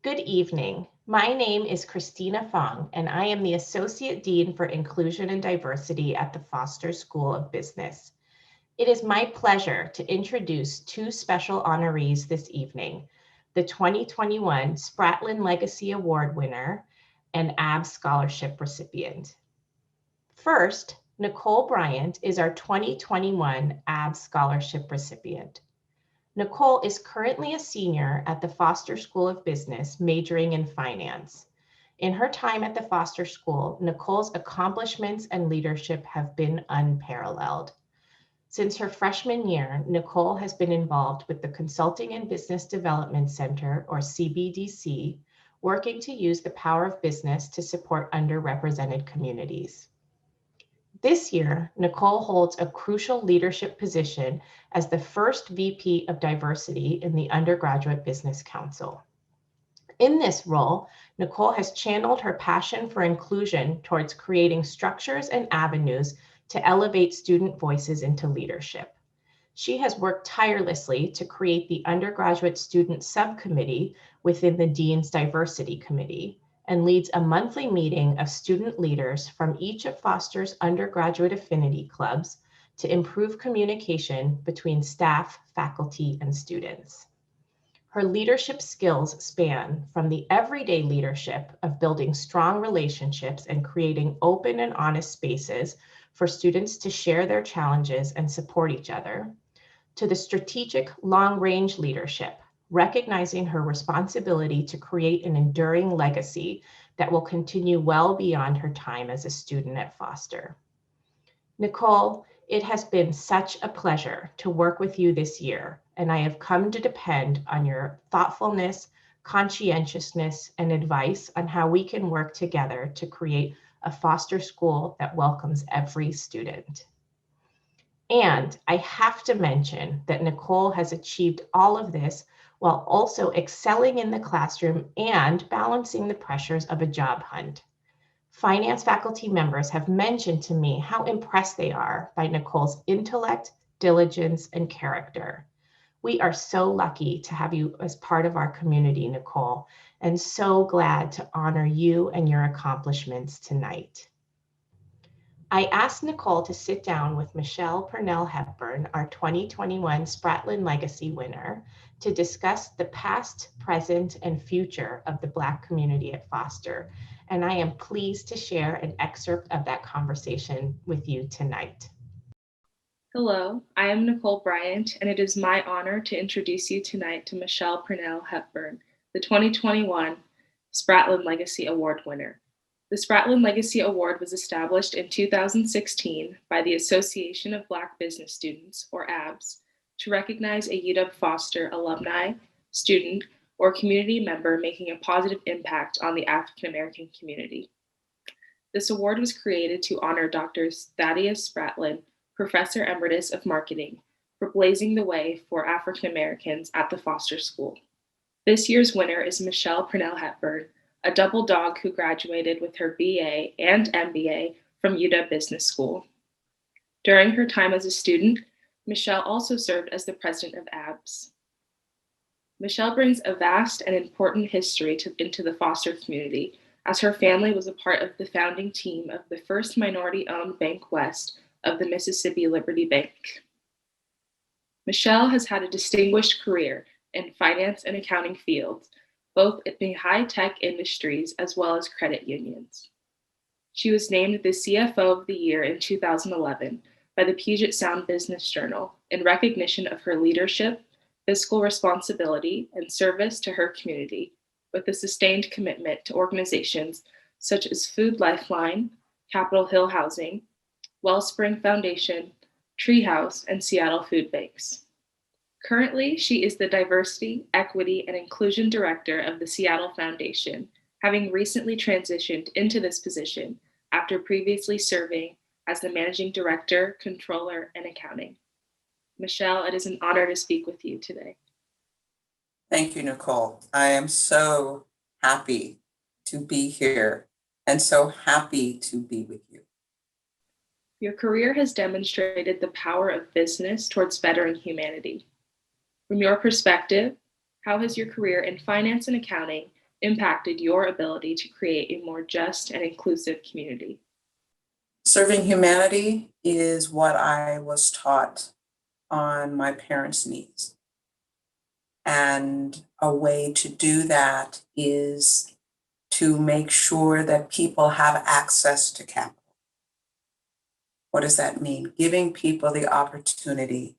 Good evening. My name is Christina Fong, and I am the Associate Dean for Inclusion and Diversity at the Foster School of Business. It is my pleasure to introduce two special honorees this evening, the 2021 Spratlen Legacy Award Winner and ABBS Scholarship recipient. First, Nicole Bryant is our 2021 ABBS Scholarship recipient. Nicole is currently a senior at the Foster School of Business, majoring in finance. In her time at the Foster School, Nicole's accomplishments and leadership have been unparalleled. Since her freshman year, Nicole has been involved with the Consulting and Business Development Center, or CBDC, working to use the power of business to support underrepresented communities. This year, Nicole holds a crucial leadership position as the first VP of Diversity in the Undergraduate Business Council. In this role, Nicole has channeled her passion for inclusion towards creating structures and avenues to elevate student voices into leadership. She has worked tirelessly to create the Undergraduate Student Subcommittee within the Dean's Diversity Committee, and leads a monthly meeting of student leaders from each of Foster's undergraduate affinity clubs to improve communication between staff, faculty, and students. Her leadership skills span from the everyday leadership of building strong relationships and creating open and honest spaces for students to share their challenges and support each other, to the strategic long-range leadership, recognizing her responsibility to create an enduring legacy that will continue well beyond her time as a student at Foster. Nicole, it has been such a pleasure to work with you this year, and I have come to depend on your thoughtfulness, conscientiousness, and advice on how we can work together to create a Foster school that welcomes every student. And I have to mention that Nicole has achieved all of this while also excelling in the classroom and balancing the pressures of a job hunt. Finance faculty members have mentioned to me how impressed they are by Nicole's intellect, diligence, and character. We are so lucky to have you as part of our community, Nicole, and so glad to honor you and your accomplishments tonight. I asked Nicole to sit down with Michelle Purnell-Hepburn, our 2021 Spratlen Legacy winner, to discuss the past, present, and future of the Black community at Foster, and I am pleased to share an excerpt of that conversation with you tonight. Hello, I am Nicole Bryant, and it is my honor to introduce you tonight to Michelle Purnell-Hepburn, the 2021 Spratlen Legacy Award winner. The Spratlen Legacy Award was established in 2016 by the Association of Black Business Students, or ABBS, to recognize a UW-Foster alumni, student, or community member making a positive impact on the African American community. This award was created to honor Dr. Thaddeus Spratlin, Professor Emeritus of Marketing, for blazing the way for African Americans at the Foster School. This year's winner is Michelle Purnell-Hepburn, a double dog who graduated with her BA and MBA from UW Business School. During her time as a student, Michelle also served as the president of ABBS. Michelle brings a vast and important history into the Foster community, as her family was a part of the founding team of the first minority-owned bank west of the Mississippi Liberty Bank. Michelle has had a distinguished career in finance and accounting fields, both in the high-tech industries as well as credit unions. She was named the CFO of the Year in 2011 by the Puget Sound Business Journal in recognition of her leadership, fiscal responsibility, and service to her community, with a sustained commitment to organizations such as Food Lifeline, Capitol Hill Housing, Wellspring Foundation, Treehouse, and Seattle Food Banks. Currently, she is the Diversity, Equity, and Inclusion Director of the Seattle Foundation, having recently transitioned into this position after previously serving as the Managing Director, Controller, and Accounting. Michelle, it is an honor to speak with you today. Thank you, Nicole. I am so happy to be here and so happy to be with you. Your career has demonstrated the power of business towards bettering humanity. From your perspective, how has your career in finance and accounting impacted your ability to create a more just and inclusive community? Serving humanity is what I was taught on my parents' knees. And a way to do that is to make sure that people have access to capital. What does that mean? Giving people the opportunity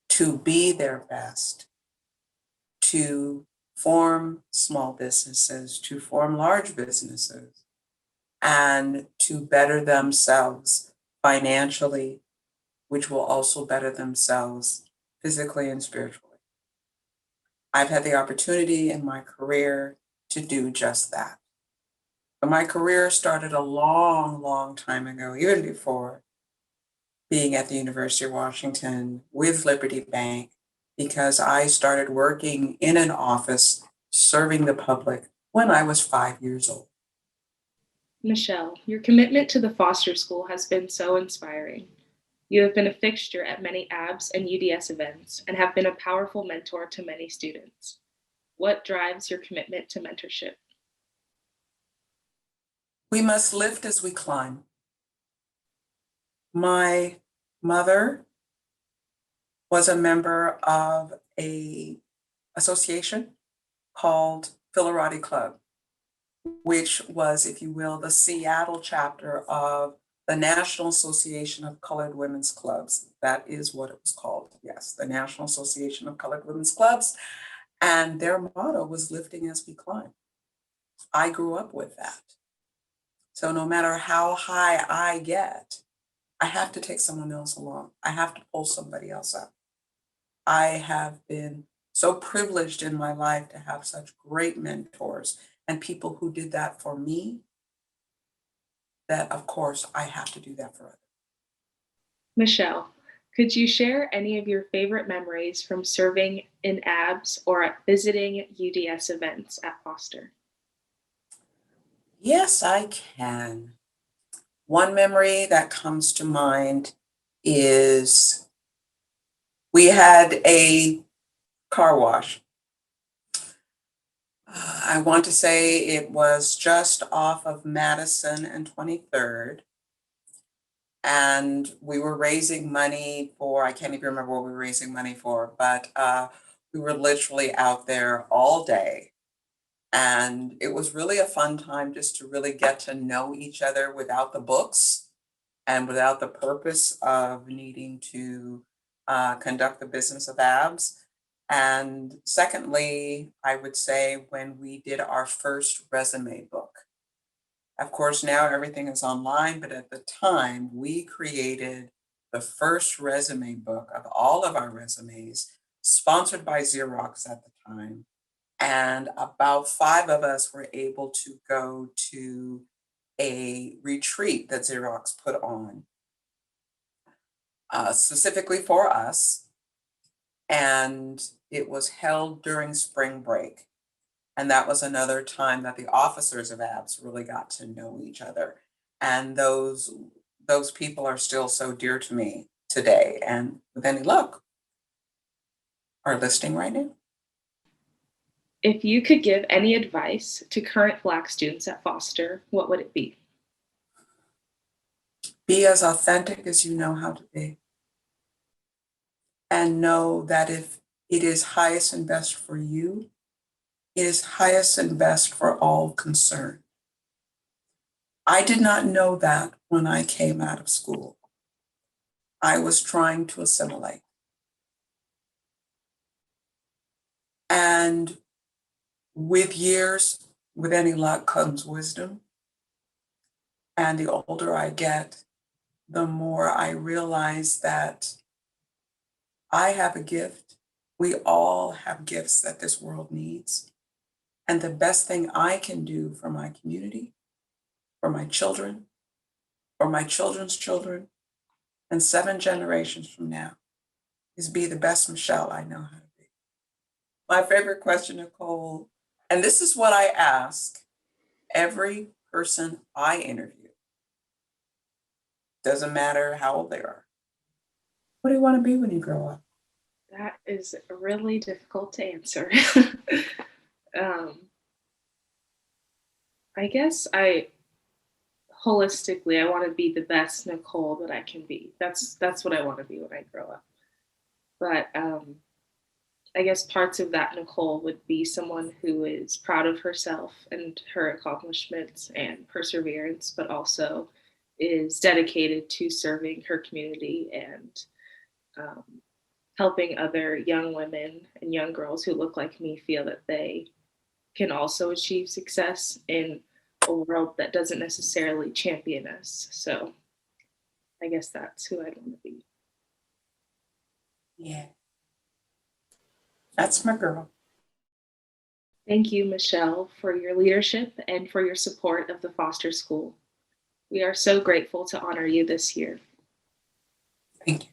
to be their best, to form small businesses, to form large businesses, and to better themselves financially, which will also better themselves physically and spiritually. I've had the opportunity in my career to do just that. But my career started a long, long time ago, even before being at the University of Washington with Liberty Bank, because I started working in an office serving the public when I was 5 years old. Michelle, your commitment to the Foster School has been so inspiring. You have been a fixture at many ABBS and UDS events and have been a powerful mentor to many students. What drives your commitment to mentorship? We must lift as we climb. My mother was a member of an association called Philarati Club, which was, if you will, the Seattle chapter of the National Association of Colored Women's Clubs. That is what it was called. Yes, the National Association of Colored Women's Clubs. And their motto was lifting as we climb. I grew up with that. So no matter how high I get, I have to take someone else along. I have to pull somebody else up. I have been so privileged in my life to have such great mentors and people who did that for me, that of course I have to do that for others. Michelle, could you share any of your favorite memories from serving in ABBS or at visiting UDS events at Foster? Yes, I can. One memory that comes to mind is we had a car wash. I want to say it was just off of Madison and 23rd. And we were raising money for, I can't even remember what we were raising money for, but we were literally out there all day. And it was really a fun time just to really get to know each other without the books and without the purpose of needing to conduct the business of ABBS. And secondly, I would say when we did our first resume book. Of course, now everything is online, but at the time we created the first resume book of all of our resumes, sponsored by Xerox at the time. And about 5 of us were able to go to a retreat that Xerox put on specifically for us. And it was held during spring break. And that was another time that the officers of ABBS really got to know each other. And those people are still so dear to me today. And with any luck, are listening right now. If you could give any advice to current Black students at Foster, what would it be? Be as authentic as you know how to be. And know that if it is highest and best for you, it is highest and best for all concerned. I did not know that when I came out of school. I was trying to assimilate. And with years, with any luck comes wisdom. And the older I get, the more I realize that I have a gift. We all have gifts that this world needs. And the best thing I can do for my community, for my children, for my children's children, and 7 generations from now is be the best Michelle I know how to be. My favorite question, Nicole, and this is what I ask every person I interview. Doesn't matter how old they are. What do you want to be when you grow up? That is really difficult to answer. I guess holistically, I want to be the best Nicole that I can be. That's what I want to be when I grow up. But I guess parts of that Nicole would be someone who is proud of herself and her accomplishments and perseverance, but also is dedicated to serving her community and helping other young women and young girls who look like me feel that they can also achieve success in a world that doesn't necessarily champion us. So I guess that's who I'd want to be. Yeah. That's my girl. Thank you, Michelle, for your leadership and for your support of the Foster School. We are so grateful to honor you this year. Thank you.